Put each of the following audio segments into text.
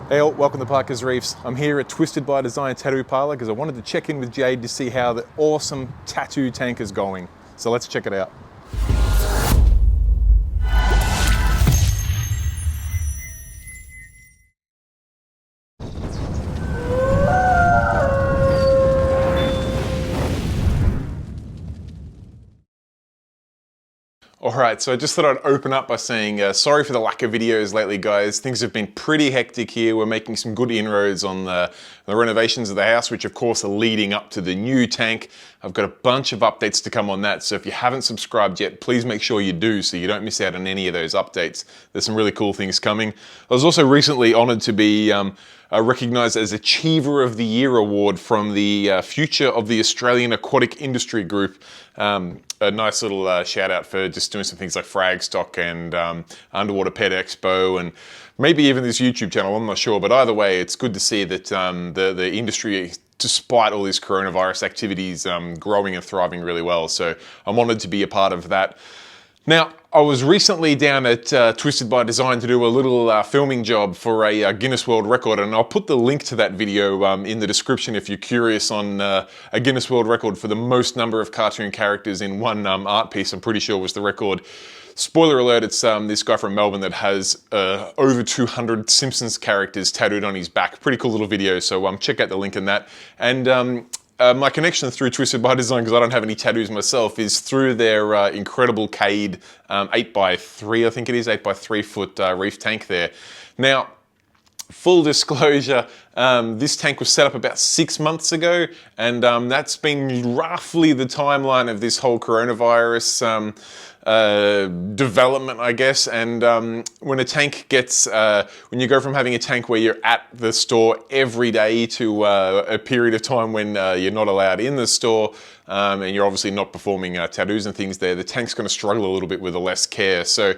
Hey all, welcome to Parker's Reefs. I'm here at Twisted by Design Tattoo Parlor because I wanted to check in with Jade to see how the awesome tattoo tank is going. So let's check it out. Alright, so I just thought I'd open up by saying sorry for the lack of videos lately, guys. Things have been pretty hectic here. We're making some good inroads on the renovations of the house, which of course are leading up to the new tank. I've got a bunch of updates to come on that, so if you haven't subscribed yet, please make sure you do so you don't miss out on any of those updates. There's some really cool things coming. I was also recently honoured to be recognised as Achiever of the Year award from the Future of the Australian Aquatic Industry Group. A nice little shout out for just doing some things like Frag Stock and Underwater Pet Expo and maybe even this YouTube channel, I'm not sure. But either way, it's good to see that the industry, despite all these coronavirus activities, growing and thriving really well. So I'm honoured to be a part of that. Now, I was recently down at Twisted by Design to do a little filming job for a Guinness World Record, and I'll put the link to that video in the description if you're curious on a Guinness World Record for the most number of cartoon characters in one art piece. I'm pretty sure was the record. Spoiler alert, it's this guy from Melbourne that has over 200 Simpsons characters tattooed on his back. Pretty cool little video, so check out the link in that. And my connection through Twisted by Design, because I don't have any tattoos myself, is through their incredible Jade 8x3, I think it is, 8x3 foot reef tank there. Now, full disclosure, this tank was set up about 6 months ago, and that's been roughly the timeline of this whole coronavirus development, I guess. And when a tank gets, when you go from having a tank where you're at the store every day to a period of time when you're not allowed in the store, and you're obviously not performing tattoos and things there, the tank's going to struggle a little bit with the less care. So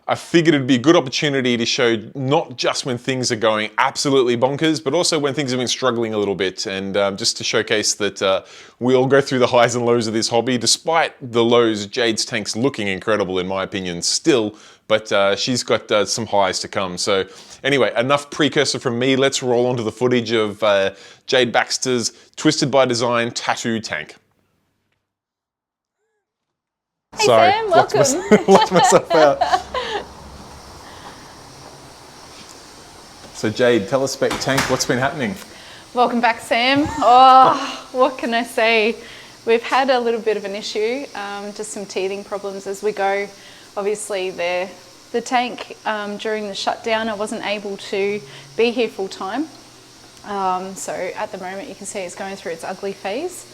I figured it'd be a good opportunity to show not just when things are going absolutely bonkers, but also when things have been struggling a little bit, and just to showcase that we all go through the highs and lows of this hobby. Despite the lows, Jade's tank's looking incredible in my opinion still, but she's got some highs to come. So anyway, enough precursor from me. Let's roll onto the footage of Jade Baxter's Twisted by Design tattoo tank. Hey Sorry, Sam, welcome. locked myself out. So Jade, tell us about your tank. What's been happening? Welcome back, Sam. Oh, what can I say? We've had a little bit of an issue, just some teething problems as we go. Obviously, the tank during the shutdown, I wasn't able to be here full time. So at the moment, you can see it's going through its ugly phase.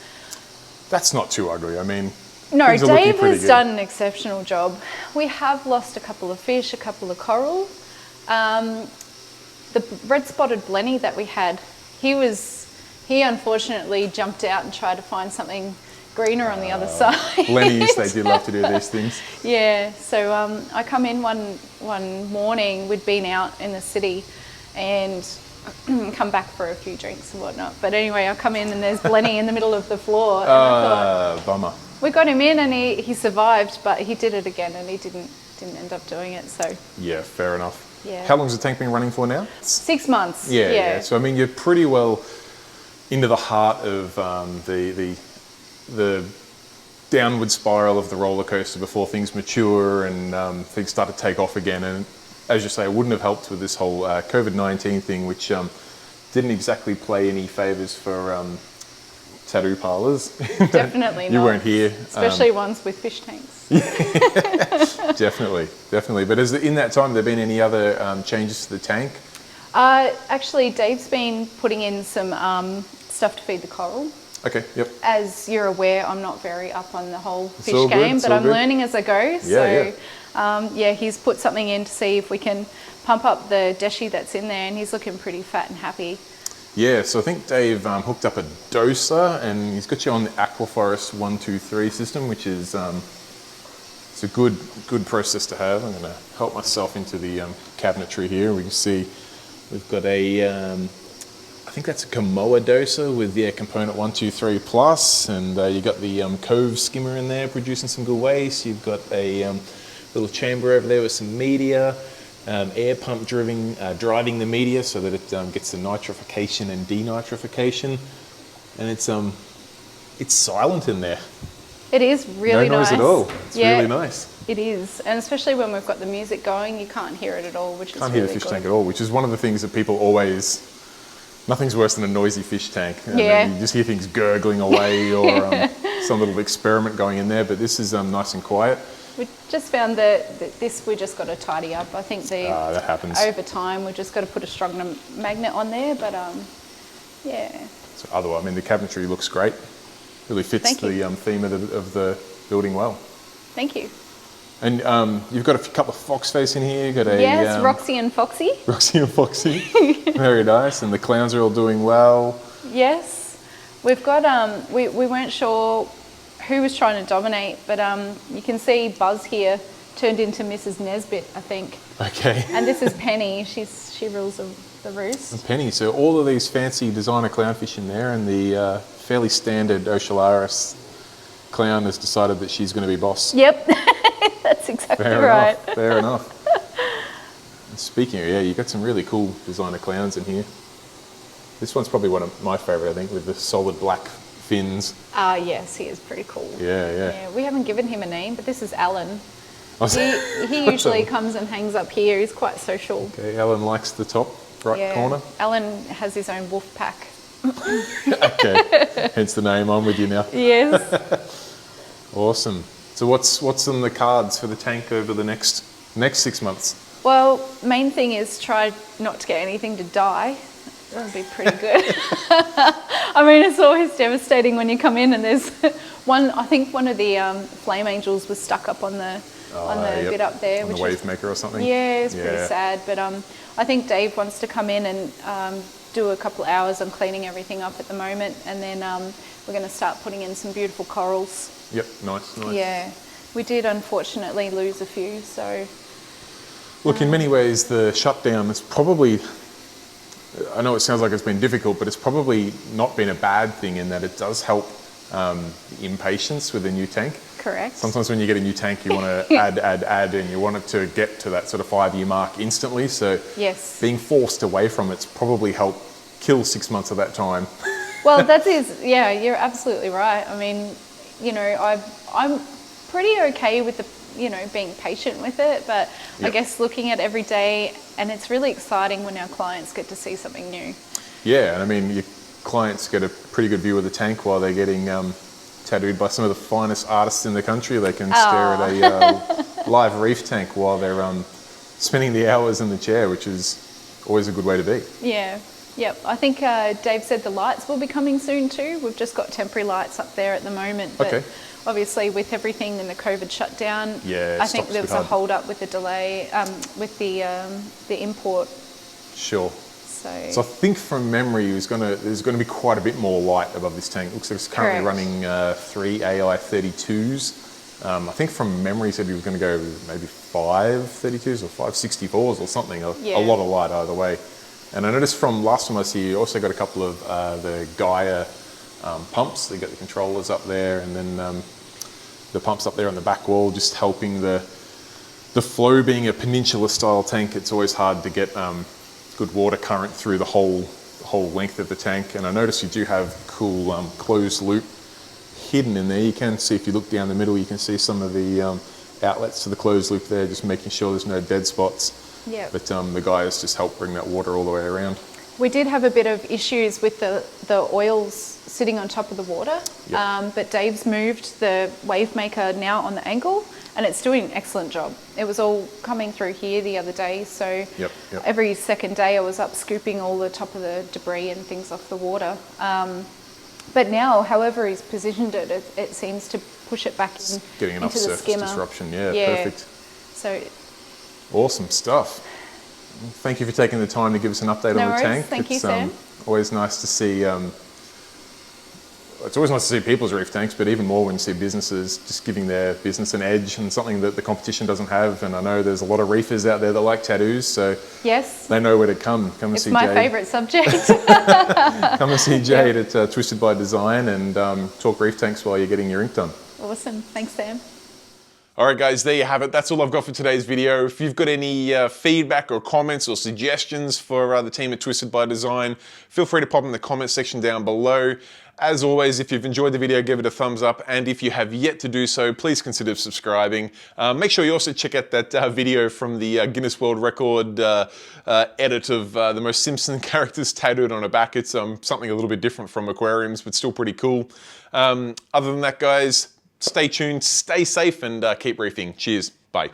That's not too ugly. I mean, no, Dave has done an exceptional job. We have lost a couple of fish, a couple of coral. The red-spotted blenny that we had, he unfortunately jumped out and tried to find something greener on the other side. Blennies, they do love to do these things. Yeah, so I come in one morning, we'd been out in the city and come back for a few drinks and whatnot. But anyway, I come in and there's blenny in the middle of the floor. And I thought, bummer. We got him in and he survived, but he did it again and he didn't end up doing it. So yeah, fair enough. Yeah. How long's the tank been running for now? 6 months. Yeah. So I mean, you're pretty well into the heart of the downward spiral of the roller coaster before things mature and things start to take off again. And as you say, it wouldn't have helped with this whole COVID-19 thing, which didn't exactly play any favors for tattoo parlors. Definitely not. You weren't here. Especially ones with fish tanks. Definitely. But in that time, there been any other changes to the tank? Actually, Dave's been putting in some stuff to feed the coral. Okay, yep. As you're aware, I'm not very up on the whole fish game, but I'm learning as I go. Yeah, he's put something in to see if we can pump up the deshi that's in there, and he's looking pretty fat and happy. Yeah, so I think Dave hooked up a doser, and he's got you on the Aquaforest 123 system, which is it's a good process to have. I'm going to help myself into the cabinetry here. We can see we've got a I think that's a Kamoa doser with the component 123 plus, and you got the Cove skimmer in there producing some good waste. You've got a little chamber over there with some media. air pump driving the media so that it gets the nitrification and denitrification, and it's silent in there. It is really no noise nice. at all. It's Yeah, really nice. It is, and especially when we've got the music going, you can't hear it at all, which is Can't really hear the fish good. tank at all, which is one of the things that people always. Nothing's worse than a noisy fish tank. And Yeah. then you just hear things gurgling away or some little experiment going in there. But this is nice and quiet. We just found that this we just got to tidy up. I think That happens. over time we've just got to put a strong magnet on there. But yeah. So otherwise, I mean, the cabinetry looks great. Really fits Thank you. the theme of the building well. Thank you. And you've got a couple of fox face in here. You've got a Yes, Roxy and Foxy. Roxy and Foxy. Very nice. And the clowns are all doing well. Yes, we've got we weren't sure who was trying to dominate, but you can see Buzz here turned into Mrs. Nesbit, I think. Okay. And this is Penny. She rules the roost. And Penny. So all of these fancy designer clownfish in there, and the fairly standard Ocellaris clown has decided that she's going to be boss. Yep, that's exactly Fair right. enough. Fair enough. And speaking of, yeah, you've got some really cool designer clowns in here. This one's probably one of my favourite, I think, with the solid black fins. Yes, he is pretty cool. Yeah. Yeah, we haven't given him a name, but this is Alan. Oh, He usually comes and hangs up here. He's quite social. Okay, Alan likes the top right corner. Alan has his own wolf pack. Okay, hence the name. I'm with you now. Yes. Awesome. So what's on the cards for the tank over the next 6 months? Well, main thing is try not to get anything to die. That would be pretty good. I mean, it's always devastating when you come in and there's one. I think one of the flame angels was stuck up on the Yep. bit up there, On the which wave maker or something. yeah, it's pretty sad. But I think Dave wants to come in and do a couple of hours on cleaning everything up at the moment, and then we're going to start putting in some beautiful corals. Yep, nice. Yeah, we did unfortunately lose a few, so. Look, in many ways, the shutdown has probably, I know it sounds like it's been difficult, but it's probably not been a bad thing in that it does help impatience with a new tank. Correct. Sometimes when you get a new tank, you want to add, and you want it to get to that sort of 5-year mark instantly. So Yes. being forced away from it's probably helped kill 6 months of that time. Well, yeah, you're absolutely right. I mean, you know, I'm pretty okay with being patient with it, but I Yep. guess looking at every day, and it's really exciting when our clients get to see something new. Yeah, and I mean, your clients get a pretty good view of the tank while they're getting tattooed by some of the finest artists in the country. They can stare at a live reef tank while they're spending the hours in the chair, which is always a good way to be. Yeah. Yep. I think Dave said the lights will be coming soon too. We've just got temporary lights up there at the moment, but Okay. obviously with everything in the COVID shutdown, Yeah, I think there was a hard. hold up with the delay with the import. Sure. So So I think from memory, there's going to be quite a bit more light above this tank. Looks like it's currently Correct. running 3 AI 32s. I think from memory, he said he was going to go maybe 5 32s or 5 64s or something. Yeah. A lot of light either way. And I noticed from last time I was here, you also got a couple of the Gaia pumps. They got the controllers up there, and then the pumps up there on the back wall, just helping the flow. Being a peninsula style tank, it's always hard to get good water current through the whole length of the tank. And I notice you do have cool closed loop hidden in there. You can see, if you look down the middle, you can see some of the outlets to the closed loop there, just making sure there's no dead spots. yeah. But the guys just help bring that water all the way around. We did have a bit of issues with the oils sitting on top of the water, Yep. but Dave's moved the wave maker now on the angle, and it's doing an excellent job. It was all coming through here the other day, so Yep. every second day I was up scooping all the top of the debris and things off the water. But now, however he's positioned it, it seems to push it back Getting enough into the surface skimmer. disruption. Yeah, perfect. So Awesome stuff. Thank you for taking the time to give us an update No on the worries. tank. Thank you, It's Sam. always nice to see. It's always nice to see people's reef tanks, but even more when you see businesses just giving their business an edge and something that the competition doesn't have. And I know there's a lot of reefers out there that like tattoos, so yes, they know where to come. Come and it's see my Jade. favourite subject. Come and see Jade at Twisted by Design and talk reef tanks while you're getting your ink done. Awesome. Thanks, Sam. All right, guys, there you have it. That's all I've got for today's video. If you've got any feedback or comments or suggestions for the team at Twisted by Design, feel free to pop in the comment section down below. As always, if you've enjoyed the video, give it a thumbs up. And if you have yet to do so, please consider subscribing. Make sure you also check out that video from the Guinness World Record edit of the most Simpson characters tattooed on a back. It's something a little bit different from aquariums, but still pretty cool. Other than that, guys, stay tuned, stay safe, and keep reefing. Cheers. Bye.